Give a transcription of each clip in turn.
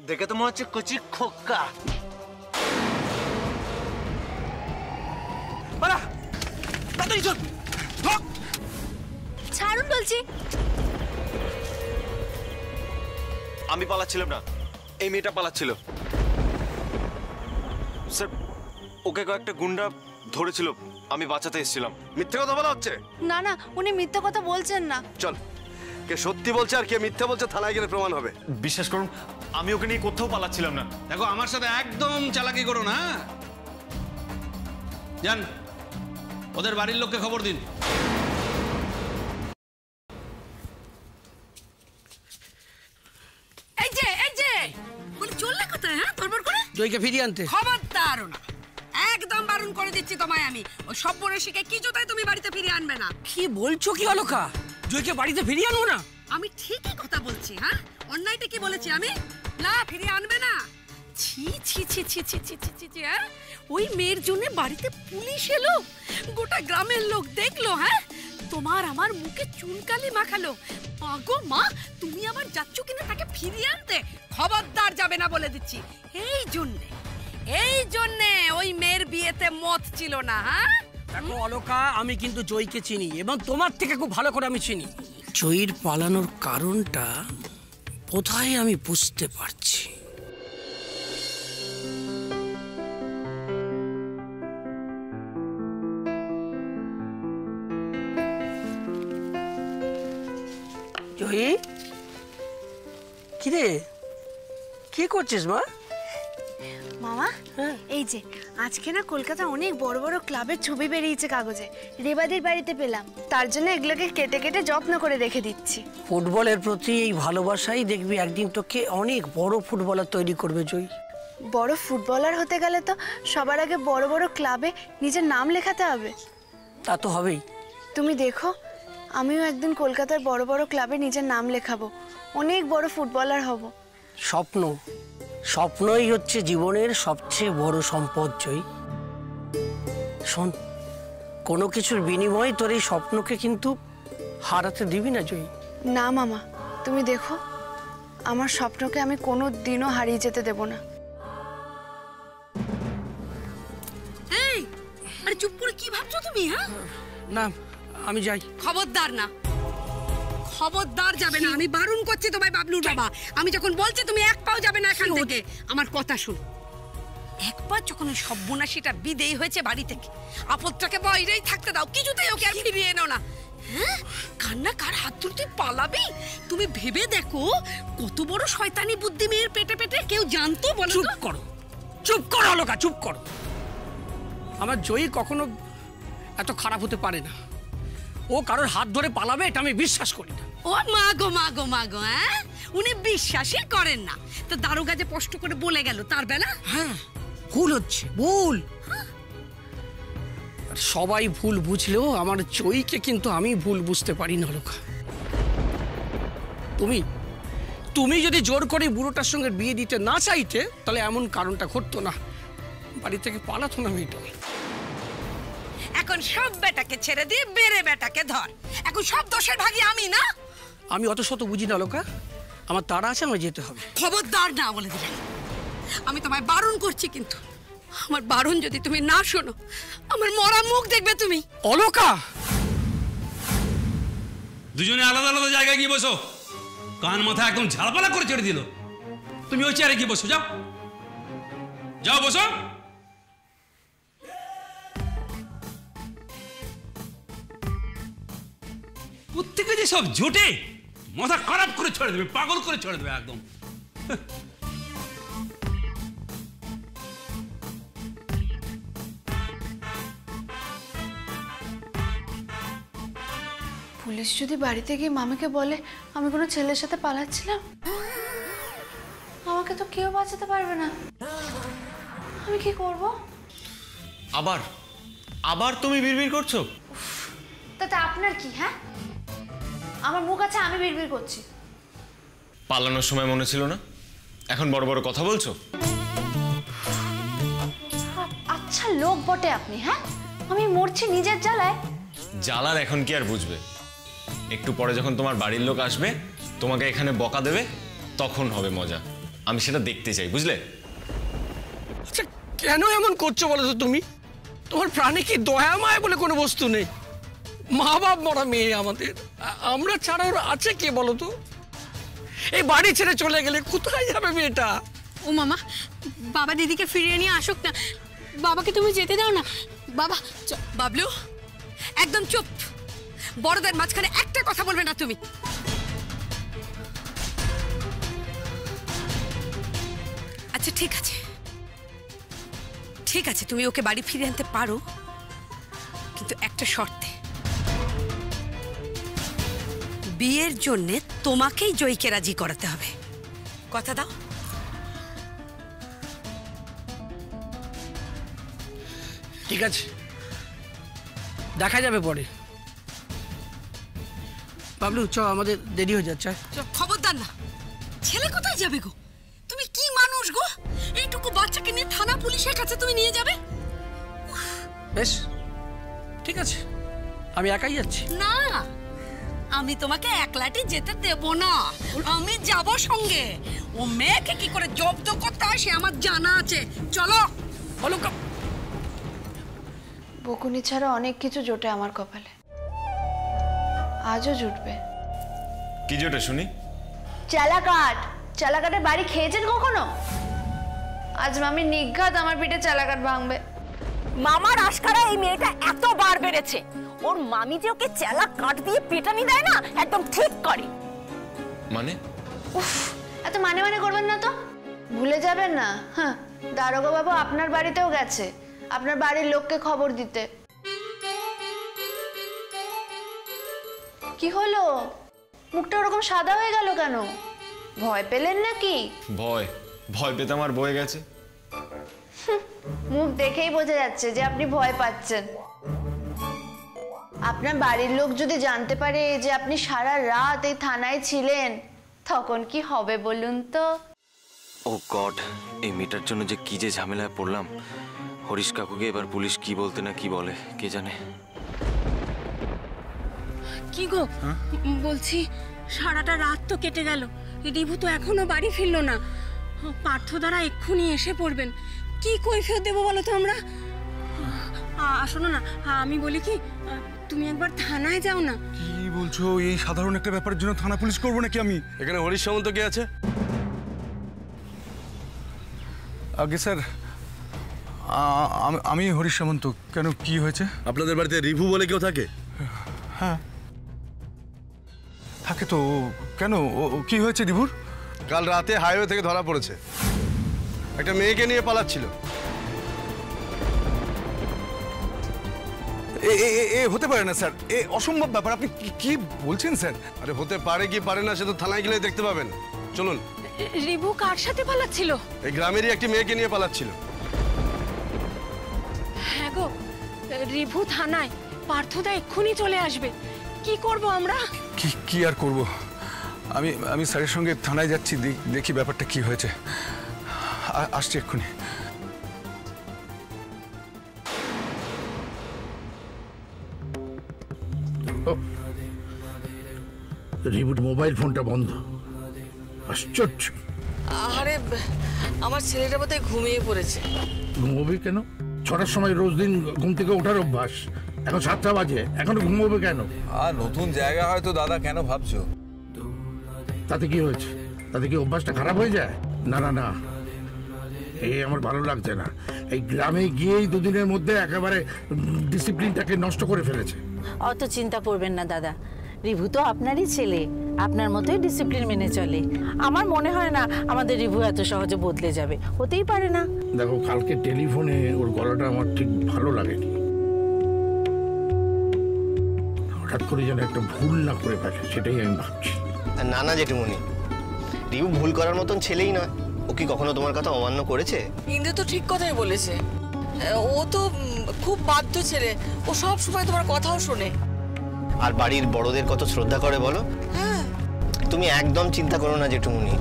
দেখে তো মনে হচ্ছে কচি খোকা। ছাড়ুন বলছি। আমি পালাচ্ছিলাম না, এই মেয়েটা পালাচ্ছিল। স্যার, ওকে কয়েকটা গুন্ডা ধরেছিল, আমি বাঁচাতে এসেছিলাম। মিথ্যে কথা বলা হচ্ছে? না না, উনি মিথ্যে কথা বলছেন না। চল, কে সত্যি বলছে আর কে মিথ্যে বলছে থানায় গেলে প্রমাণ হবে। বিশ্বাস করুন, আমি ওকে নিয়ে কোথাও পালাচ্ছিলাম না। দেখো, আমার সাথে একদম চালাকি করো না। যান, ওদের বাড়ির লোককে খবর দিন। চললে কোথায়? হ্যাঁ, তোর করে জয়কে ফিরিয়ে আনতে। খবরদার না, একদম বারণ করে দিচ্ছি তোমায় আমি। ওই সব্যনাশীকে কি জোতায় তুমি বাড়িতে ফিরিয়ে আনবে না। কি বলছো কি অলকা? জয়কে বাড়িতে ফিরিয়ে আনবো না? আমি ঠিকই কথা বলছি। হ্যাঁ, অন্যায়টা কি বলেছি আমি? না, ফিরিয়ে আনবে না। ছি ছি ছি ছি ছি ছি ছি ছি ছি। হ্যাঁ, ওই মেয়ের জন্য বাড়িতে পুলিশ এলো, গোটা গ্রামের লোক দেখলো। হ্যাঁ, তোমার আমার মুখে চুনকালি মাখালো। মাগো মা, তুমি আবার যাচ্ছ কিনা তাকে ফিরিয়ে আনতে? খবরদার যাবে না বলে দিচ্ছি। এই জন্যে ওই মেয়ের বিয়েতে মত ছিল না। হ্যাঁ দেখো অলকা, আমি কিন্তু জয়কে চিনি এবং তোমার থেকে খুব ভালো করে আমি চিনি। জয়ীর পালানোর কারণটা কোথায় আমি বুঝতে পারছি। জয়ী, কিরে কি করছিস মা? মামা, এই যে আজকে না কলকাতা অনেক বড় বড় ক্লাবের ছবি বেরিয়েছে কাগজে, রেবাদির বাড়িতে পেলাম। তার জন্য এগুলোকে কেটে কেটে যত্ন করে রেখে দিচ্ছি। ফুটবলের প্রতি এই ভালোবাসাই দেখবি একদিন তোকে অনেক বড় ফুটবলার তৈরি করবে জয়ী। বড় ফুটবলার হতে গেলে তো সবার আগে বড় বড় ক্লাবে নিজের নাম লেখাতে হবে। তা তো হবেই। তুমি দেখো, আমিও একদিন কলকাতার বড় বড় ক্লাবে নিজের নাম লেখাবো, অনেক বড় ফুটবলার হব। স্বপ্নই হচ্ছে জীবনের সবচেয়ে বড় সম্পদ জয়ী। শোন, কোনো কিছুর বিনিময়ে তোর এই স্বপ্নকে কিন্তু হারাতে দিবি না জয়ী। না মামা, তুমি দেখো, আমার স্বপ্নকে আমি কোনো দিনও হারিয়ে যেতে দেব না। এই, আরে চুপ করে কি ভাবছো তুমি? হ্যাঁ না, আমি যাই। খবরদার না, খবরদার যাবে না। আমি বারণ করছি তোমায় বাবলুর বাবা। আমি যখন বলছি তুমি এক পাও যাবে না এখান থেকে। আমার কথা শুন, একবার যখন ওই সব্যনাশীটা বিদেয়ী হয়েছে বাড়ি থেকে, আপদটাকে বাইরেই থাকতে দাও, কিছুতেই ওকে আর ফিরিয়ে এনো না। হ্যাঁ, কান্না কার হাত ধরে তুই পালাবি? তুমি ভেবে দেখো কত বড় শয়তানি বুদ্ধি মেয়ের পেটে পেটে, কেউ জানতো? বলো। চুপ করো অলকা, চুপ করো। আমার জয়ী কখনো এত খারাপ হতে পারে না। ও কারোর হাত ধরে পালাবে এটা আমি বিশ্বাস করি না। ও মাগো মাগো মাগো, হ্যাঁ, উনি বিশ্বাসই করেন না। তো দারোগা যে স্পষ্ট করে বলে গেল তার বেলা। হ্যাঁ, ভুল হচ্ছে, ভুল। সবাই ভুল বুঝলেও আমার জয়ীকে কিন্তু আমি ভুল বুঝতে পারি না অলকা। তুমি যদি জোর করে বুড়োটার সঙ্গে বিয়ে দিতে না চাইতে, তাহলে এমন কারণটা ঘটতো না, বাড়ি থেকে পালাতো না মেয়েটা। এখন সব বেটাকে ছেড়ে দিয়ে বেড়ে বেটাকে ধর। এখন সব দোষের ভাগী আমি না? আমি অত শত বুঝি না লোকা, আমার তাড়া আছে, আমার যেতে হবে। খবরদার না বলে দিলে। আমি তোমায় বারণ করছি, কিন্তু আমার বারণ যদি তুমি না শোনো, আমার মরা মুখ দেখবে তুমি। অলকা, দুজনে আলাদা আলাদা জায়গায় গিয়ে বসো। কান মাথা একদম ঝালপালা করে ছেড়ে দিল। তুমি ওই চেয়ারে গিয়ে বসো, যাও যাও বসো। প্রত্যেকে যে সব জোটে মাথা খারাপ করে ছেড়ে দেবে, পাগল করে ছেড়ে দেবে একদম। পুলিশ যদি বাড়িতে গিয়ে মামিকে বলে আমি কোনো ছেলের সাথে পালাচ্ছিলাম, আমাকে তো কেউ বাঁচাতে পারবে না। আমি কি করব? আবার তুমি বিড়বিড় করছো? তাতে আপনার কি? হ্যাঁ, আমার মুখ আছে, আমি বিড়বিড় করছি। পালানোর সময় মনে ছিল না, এখন বড় বড় কথা বলছো? আচ্ছা লোক বটে আপনি। হ্যাঁ, আমি মরছি নিজের জ্বালায়। জ্বালার এখন কি আর বুঝবে? একটু পরে যখন তোমার বাড়ির লোক আসবে, তোমাকে এখানে বকা দেবে, তখন হবে মজা। আমি সেটা দেখতে চাই, বুঝলে? আচ্ছা কেন এমন করছো বলো তো তুমি? তোমার প্রাণে কি দয়া মায়া বলে কোনো বস্তু নেই? মা বাপ মরা মেয়ে আমাদের, আমরা ছাড়া ওর আছে কে বলো তো? এই বাড়ি ছেড়ে চলে গেলে কোথায় যাবে মেয়েটা? ও মামা, বাবা দিদিকে ফিরিয়ে নিয়ে আসুক না, বাবাকে তুমি যেতে দাও না। বাবা বাবলু, একদম চুপ, বড়দের মাঝখানে একটা কথা বলবে না তুমি। আচ্ছা ঠিক আছে, ঠিক আছে, তুমি ওকে বাড়ি ফিরিয়ে আনতে পারো, কিন্তু একটা শর্তে। বিয়ের জন্য তোমাকেই জয়ীকে রাজি করাতে হবে, কথা দাও। ঠিক আছে, দেখা যাবে পরে। বাবলু চ, আমাদের দেরি হয়ে যাচ্ছে। খবরদার না, ছেলে কোথায় যাবে গো? তুমি কি মানুষ গো, এইটুকু বাচ্চাকে নিয়ে থানা পুলিশের কাছে তুমি নিয়ে যাবে? বেশ ঠিক আছে, আমি একাই যাচ্ছি। না, আমি তোমাকে একলাটি যেতে দেব না, আমি যাব সঙ্গে। ও মেয়েকে কি করে জব্দ করতে হয় সে আমার জানা আছে। চলো। বলো বকুনি ছাড়া অনেক কিছু জোটে আমার কপালে, আজও জুটবে। কি জোটে শুনি? চালাকাট। চালাকাটের বাড়ি খেয়েছেন কখনো? আজ মামি নিঘাত আমার পিঠে চালাকাট ভাঙবে। মামার আশকারা এই মেয়েটা এতবার বেড়েছে, ওর মামি যে ওকে চেলা কাঠ দিয়ে পেটানি দেয় না, একদম ঠিক করে। মানে? উফ, এত মানে মানে করবেন না তো, ভুলে যাবেন না। হ্যাঁ, দারোগা বাবু আপনার বাড়িতেও গেছে, আপনার বাড়ির লোককে খবর দিতে। কি হলো, মুখটা ওরকম সাদা হয়ে গেল কেন? ভয় পেলেন নাকি? ভয় ভয় পেতে আমার বয়ে গেছে। মুখ দেখেই বোঝা যাচ্ছে যে আপনি ভয় পাচ্ছেন। আপনার বাড়ির লোক যদি জানতে পারে যে আপনি সারা রাত এই থানায় ছিলেন, তখন কি হবে বলুন তো? ও গড, এই মেয়েটার জন্য যে কি যে ঝামেলায় পড়লাম। হরিশ কাকুকে এবার পুলিশ কি বলতে না কি বলে কে জানে। কি গো, বলছি সারাটা রাত তো কেটে গেল, রিভু তো এখনো বাড়ি ফিরলো না। পার্থ দ্বারা এক্ষুনি এসে পড়বেন, কি কৈফিয়ত দেবো বলো তো আমরা? শোনো না, আমি বলি কি, তুমি একবার থানায় যাও না। কি বলছো? এই সাধারণ একটা ব্যাপারের জন্য থানা পুলিশ করবো নাকি আমি? এখানে হরিশ সামন্ত কে আছে? আগে স্যার, আমি হরিশ সামন্ত। কেন, কি হয়েছে? আপনাদের বাড়িতে রিভু বলে কেউ থাকে? হ্যাঁ থাকে তো। কেন, কি হয়েছে রিভুর? কাল রাতে হাইওয়ে থেকে ধরা পড়েছে, একটা মেয়েকে নিয়ে পালাচ্ছিল। এ হতে পারে না স্যার, এ অসম্ভব ব্যাপার। আপনি কি বলছেন স্যার? আরে হতে পারে কি পারে না সে তো থানায় গেলে দেখতে পাবেন। চলুন। রিভু কার সাথে পালাচ্ছিল? এই গ্রামেরই একটি মেয়েকে নিয়ে পালাচ্ছিল। হ্যাঁ গো, রিভু থানায়, পার্থদা এক্ষুনি চলে আসবে, কি করব আমরা? কি আর করব, আমি স্যারের সঙ্গে থানায় যাচ্ছি, দেখি ব্যাপারটা কি হয়েছে। আসছি এক্ষুনি। রিবুট মোবাইল ফোনটা বন্ধ, আশ্চর্য। আরে আমার ছেলেটা বোধহয় ঘুমিয়ে পড়েছে। ঘুমোবে কেন? 6টার সময় রোজ দিন ঘুম থেকে ওঠার অভ্যাস, এখন 7টা বাজে, এখনো ঘুমোবে কেন? আর নতুন জায়গা হয়তো দাদা, কেন ভাবছো? তাতে কি হয়েছে? তাতে কি অভ্যাসটা খারাপ হয়ে যায়? না না না, এই আমার ভালো লাগছে না। এই গ্রামে গিয়েই দুদিনের মধ্যে একেবারে ডিসিপ্লিনটাকে নষ্ট করে ফেলেছে। অত চিন্তা করবেন না দাদা, রিভু তো আপনারই ছেলে, আপনার মতোই ডিসিপ্লিন মেনে চলে। আমার মনে হয় না আমাদের রিভু এত সহজে বদলে যাবে, হতেই পারে না। দেখো, কালকে টেলিফোনে ওর গলাটা আমার ঠিক ভালো লাগেনি। হঠাৎ করে যেন একটা ভুল না করে ফেলে, সেটাই আমি ভাবছি। না না জেঠুমনি, রিভু ভুল করার মতন ছেলেই নয়। ও কি কখনো তোমার কথা অমান্য করেছে? ইন্দ্র তো ঠিক কথাই বলেছে, ও তো খুব বাধ্য ছেলে, ও সব সময় তোমার কথাও শোনে। আর বাড়ির বড়দের কত শ্রদ্ধা করে বলো। হ্যাঁ, তুমি একদম চিন্তা করো না জেঠুমনি।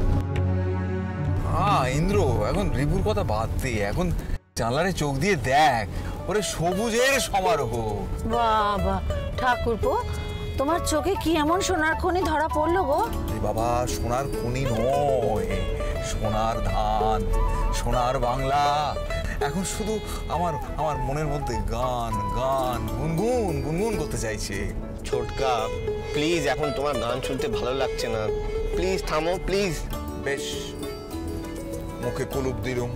ইন্দ্র, এখন রিভুর কথা বাদ দে, এখন জানলারে চোখ দিয়ে দেখ, ওরে সবুজের সমারোহ। বাবা ঠাকুরপো, তোমার চোখে কি এমন সোনার খনি ধরা পড়লো গো? বাবা, সোনার খনি নয়, সোনার ধান, সোনার বাংলা। এখন শুধু আমার আমার মনের মধ্যে গান গান গুনগুন গুনগুন করতে চাইছে। ছোটকা প্লিজ, এখন তোমার গান শুনতে ভালো লাগছে না, প্লিজ থামো প্লিজ। বেশ, মুখে কুলুপ দিলুম।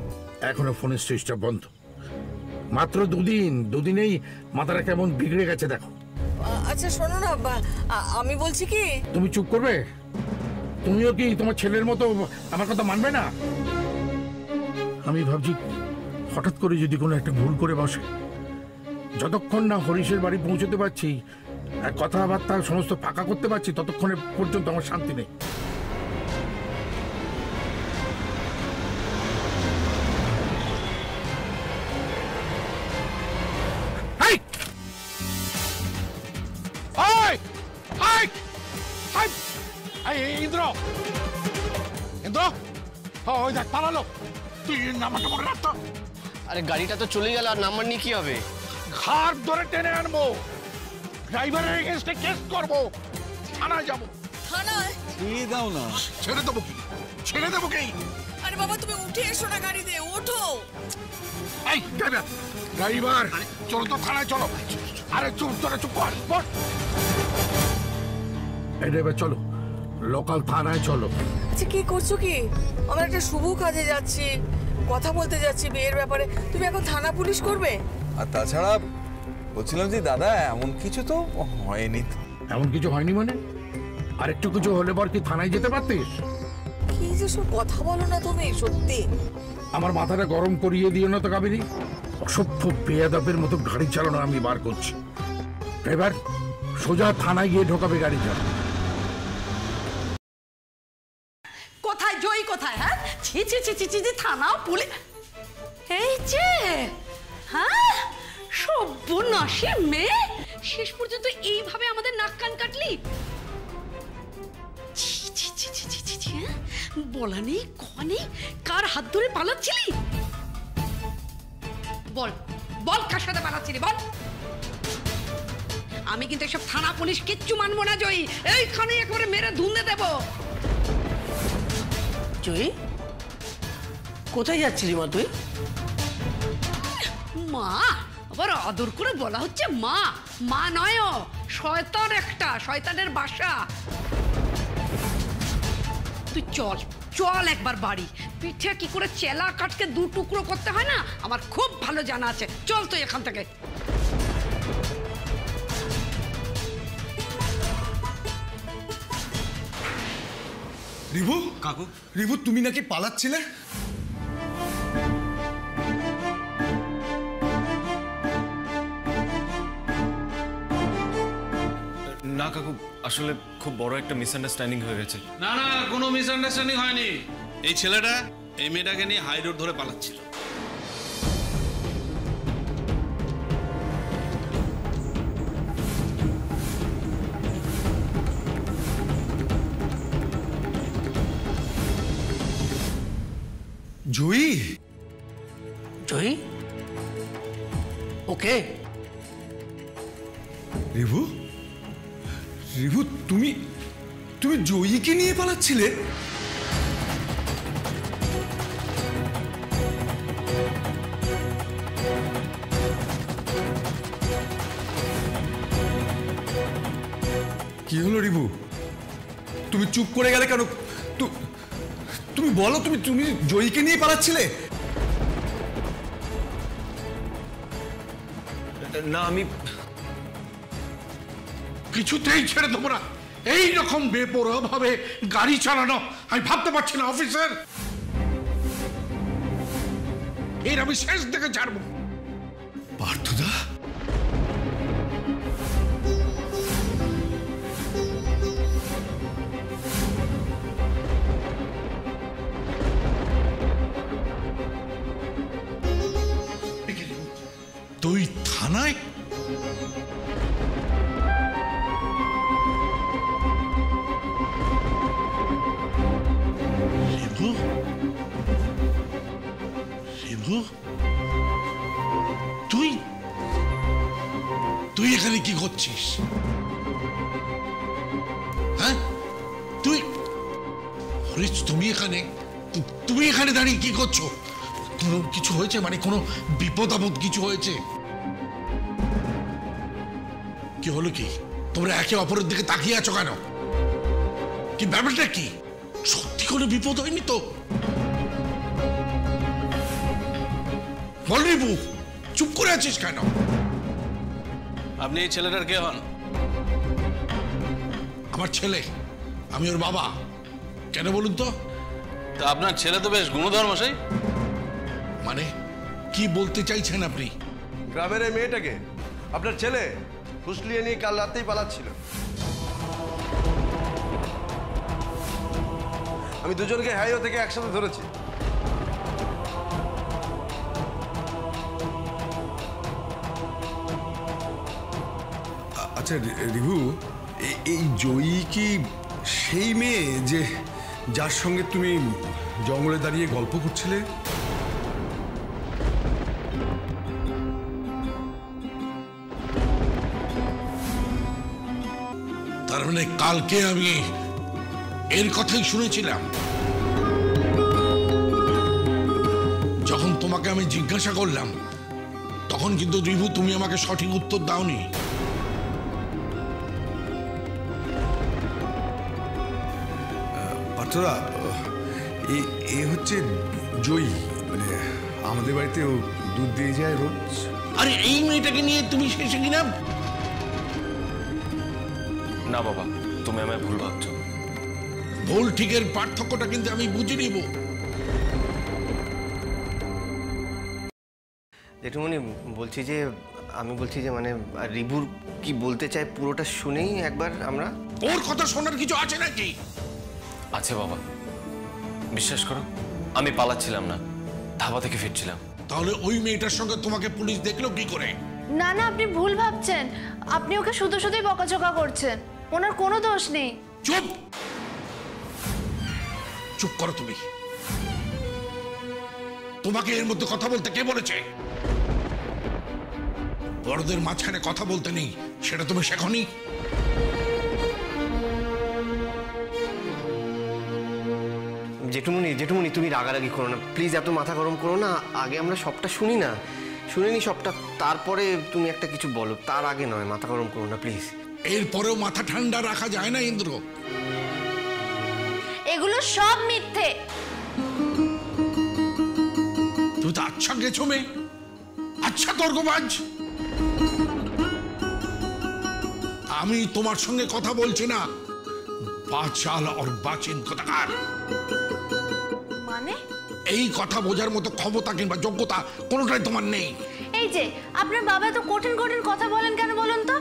এখনো ফোনের সুইচটা বন্ধ। মাত্র দুদিনেই মাথাটা কেমন বিগড়ে গেছে দেখো। আচ্ছা শোনো না, আমি বলছি কি, তুমি চুপ করবে? তুমিও কি তোমার ছেলের মতো আমার কথা মানবে না? আমি ভাবছি হঠাৎ করে যদি কোনো একটা ভুল করে বসে, যতক্ষণ না হরিশের বাড়ি পৌঁছতে পারছি, কথাবার্তা সমস্ত ফাঁকা করতে পারছি, ততক্ষণে পর্যন্ত আমার শান্তি নেই। ইন্দ্র, ইন্দ্র, ওই দেখ পালালো। তুই নাম্বারটা মনে রাখতো। আরে গাড়িটা তো চলে গেল, আর নাম্বার নিয়ে কি হবে? ঘাট ধরে টেনে আনবো, ড্রাইভারের এগেইনস্টে কেস করবো, থানায় যাবো। থানায়? ছেড়ে দাও না। ছেড়ে দেবো কি? ছেড়ে দেবো কি? আরে বাবা তুমি উঠে এসো না গাড়িতে, ওঠো। এই ড্রাইভার, চলো তো থানায় চলো। আরে চুপ, তোরা চুপ কর। এই ড্রাইভার চলো, লোকাল থানায় চলো। আচ্ছা কি করছো কি? আমরা একটা শুভ কাজে যাচ্ছি, কথা বলতে যাচ্ছি বিয়ের ব্যাপারে, তুমি এখন থানা পুলিশ করবে? আর তাছাড়া বলছিলাম যে দাদা, এমন কিছু তো হয়নি। এমন কিছু হয়নি মানে? আর একটু কিছু হলে পর কি থানায় যেতে পারতিস? কি যে সব কথা বলো না তুমি, সত্যি। আমার মাথাটা গরম করিয়ে দিও না তো কাবেরী। অসভ্য বেয়াদবের মতো গাড়ি চালানো আমি বার করছি। ড্রাইভার সোজা থানায় গিয়ে ঢোকাবে গাড়ি চালা। কোথায় জয়ী, কোথায়? হ্যাঁ, ছি ছি ছি ছি ছি, থানা পুলিশ, এই যে, হ্যাঁ, সর্বনাশী মেয়ে, শেষ পর্যন্ত এইভাবে আমাদের নাক কান কাটলি। বলা নেই কথা নেই, কার হাত ধরে পালাচ্ছিলি? বল বল, কার সাথে পালাচ্ছিলি বল। আমি কিন্তু এসব থানা পুলিশ কিচ্ছু মানবো না জয়ী, এইখানে একেবারে মেরে ধুন্দে দেবো। জয়ী, কোথায় যাচ্ছিলি মা তুই? মা, আবার আদর করে বলা হচ্ছে মা? মা নয়, শয়তান একটা, শয়তানের বাসা। তুই চল চল একবার বাড়ি। পিঠে কি করে চেলা কাটকে দু টুকরো করতে হয় না, আমার খুব ভালো জানা আছে। চল তুই এখান থেকে। রিভু, কাকু, রিভু তুমি নাকি পালাচ্ছিলে? না কাকু, আসলে খুব বড় একটা মিসআন্ডারস্ট্যান্ডিং হয়ে গেছে। না না, কোনো মিসআন্ডারস্ট্যান্ডিং হয়নি। এই ছেলেটা এই মেয়েটাকে নিয়ে হাই রোড ধরে পালাচ্ছিল। জয়ী, জয়ী, ওকে। রিভু, রিভু তুমি তুমি জয়ীকে নিয়ে পালাচ্ছিলে? কি হলো রিভু? তুমি চুপ করে গেলে কেন? তুমি বলো, তুমি জয়ীকে নিয়ে পালাচ্ছিলে? না, আমি কিছুতেই ছেড়ে দেবো না। এইরকম বেপরোয়া ভাবে গাড়ি চালানো আমি ভাবতে পারছি না অফিসার। এর আমি শেষ থেকে ছাড়বো। পার্থদা, তুই থানায়? রিভু, রিভু, তুই এখানে কি করছিস? তুমি এখানে দাঁড়িয়ে কি করছো? কোনো কিছু হয়েছে? মানে কোনো বিপদ আপদ কিছু হয়েছে? কি হলো কি? তোমরা একে অপরের দিকে তাকিয়ে আছো কেন? কি ব্যাপারটা কি? সত্যি কোনো বিপদ হয়নি তো? বল রিপু, চুপ করে আছিস কেন? আপনি এই ছেলেটার কে হন? আমার ছেলে, আমি ওর বাবা। কেন বলুন তো? তা আপনার ছেলে তো বেশ গুণধর মশাই। মানে কি বলতে চাইছেন আপনি? গ্রামের এই মেয়েটাকে আপনার ছেলে ফুসলিয়ে নিয়ে কাল রাতেই পালাচ্ছিল। আমি দুজনকে হাইওয়ে থেকে একসাথে ধরেছি। আচ্ছা রিভু, এই জয়ী কি সেই মেয়ে যে যার সঙ্গে তুমি জঙ্গলে দাঁড়িয়ে গল্প করছিলে? তার মানে কালকে আমি এর কথাই শুনেছিলাম। যখন তোমাকে আমি জিজ্ঞাসা করলাম তখন কিন্তু রিভু তুমি আমাকে সঠিক উত্তর দাওনি। পাত্ররা, এ হচ্ছে জয়ী, মানে আমাদের বাড়িতে ও দুধ দিয়ে যায় রোজ। আরে এই মেয়েটাকে নিয়ে তুমি শেষে কিনা? না বাবা, তুমি আমায় ভুল ভাবছো। ভুল ঠিকের পার্থক্যটা কিন্তু আমি বুঝে নিব। জেঠুমনি আমি বলছি যে মানে রিভুর কি বলতে চায় পুরোটা শুনেই একবার আমরা। ওর কথা শোনার কিছু আছে নাকি? আছে বাবা, বিশ্বাস করো, আমি পালাচ্ছিলাম না, ধাবা থেকে ফিরছিলাম। তাহলে ওই মেয়েটার সঙ্গে তোমাকে পুলিশ দেখলো কি করে? না না, আপনি ভুল ভাবছেন। আপনি ওকে শুধু শুধুই বকাঝকা করছেন। ওনার কোনো দোষ নেই। চুপ চুপ করো তুমি। তোমাকে এর মধ্যে কথা বলতে কে বলেছে? বড়দের মাঝখানে কথা বলতে নেই, সেটা তুমি শেখনি? জেঠুমনি তুমি রাগারাগি করো না প্লিজ, এত মাথা গরম করো না। আগে আমরা সবটা শুনি না, শুনে নি সবটা, তারপরে তুমি একটা কিছু বলো। তার আগে নয়, মাথা গরম করো না প্লিজ। এরপরেও মাথা ঠান্ডা রাখা যায় না ইন্দ্র? এগুলো সব মিথ্যে। তুই তো আচ্ছা গেছো মেয়ে, আচ্ছা তর্কবাজ। আমি তোমার সঙ্গে কথা বলছি না, বাচাল আর বাচিন কথাকার। মানে এই কথা বোঝার মতো ক্ষমতা কিংবা যোগ্যতা কোনোটাই তোমার নেই। এই যে আপনার বাবা তো কঠিন কঠিন কথা বলেন কেন বলুন তো?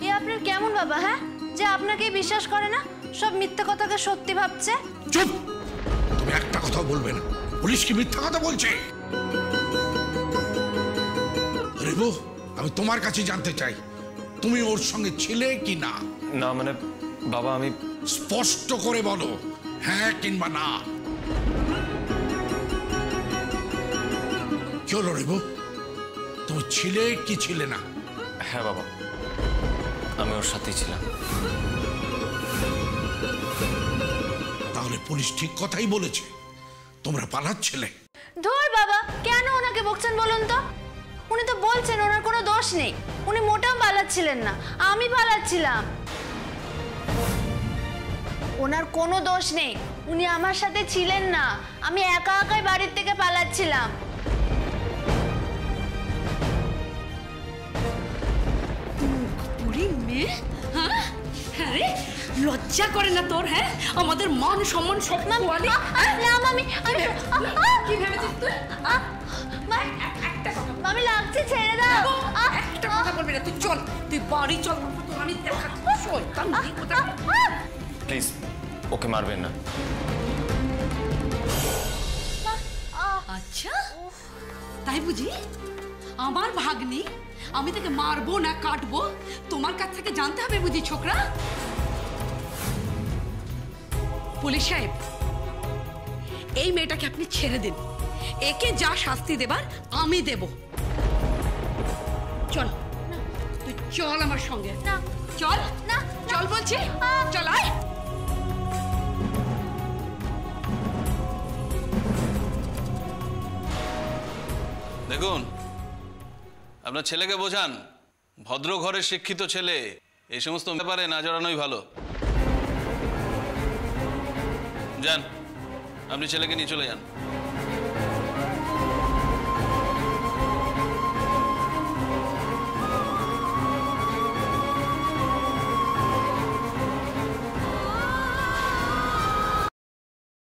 এ আপনার কেমন বাবা, হ্যাঁ, যে আপনাকে বিশ্বাস করে না, সব মিথ্যে কথাকে সত্যি ভাবছে? চুপ, তুমি একটা কথা বলবে না। পুলিশ কি মিথ্যা কথা বলছে? রিভু, আমি তোমার কাছে জানতে চাই তুমি ওর সঙ্গে ছিলে কি না? না মানে বাবা, আমি স্পষ্ট করে বলো, হ্যাঁ কিংবা না। কি হলো রিভু, তুমি ছিলে কি ছিলে না? হ্যাঁ বাবা, আমি ওর সাথেই ছিলাম। তাহলে পুলিশ ঠিক কথাই বলেছে, তোমরা পালাচ্ছিলে। ধুর বাবা, কেন ওনাকে বকছেন বলুন তো? উনি তো বলছেন ওনার কোনো দোষ নেই, উনি মোটেও পালাচ্ছিলেন না, আমি পালাচ্ছিলাম। ওনার কোনো দোষ নেই, উনি আমার সাথে ছিলেন না, আমি একা একাই বাড়ির থেকে পালাচ্ছিলাম। মেয়ে, হ্যাঁ হ্যাঁ রে, লজ্জা করে না তোর? হ্যাঁ, আমাদের মান সম্মান সব না মামি, কি ভেবেছিস তুই? মামি লাগছে, ছেড়ে দাও। একটা কথা বলবি না, তুই চল, তুই বাড়ি চল, তোর আমি দেখাচ্ছি। প্লিজ ওকে মারবেন না। আচ্ছা তাই বুঝি? আমার ভাগ্নি, আমি তাকে মারবো না কাটবো তোমার কাছ থেকে জানতে হবে বুঝি ছোকরা? পুলিশ সাহেব, এই মেয়েটাকে আপনি ছেড়ে দিন, একে যা শাস্তি দেবার আমি দেব। চল, তুই চল আমার সঙ্গে। না চল, না চল বলছি, চল আয়। দেখুন, আপনার ছেলেকে বোঝান, ভদ্র ঘরের শিক্ষিত ছেলে, এই সমস্ত ব্যাপারে না জড়ানোই ভালো। যান, আপনি ছেলেকে নিয়ে চলে যান।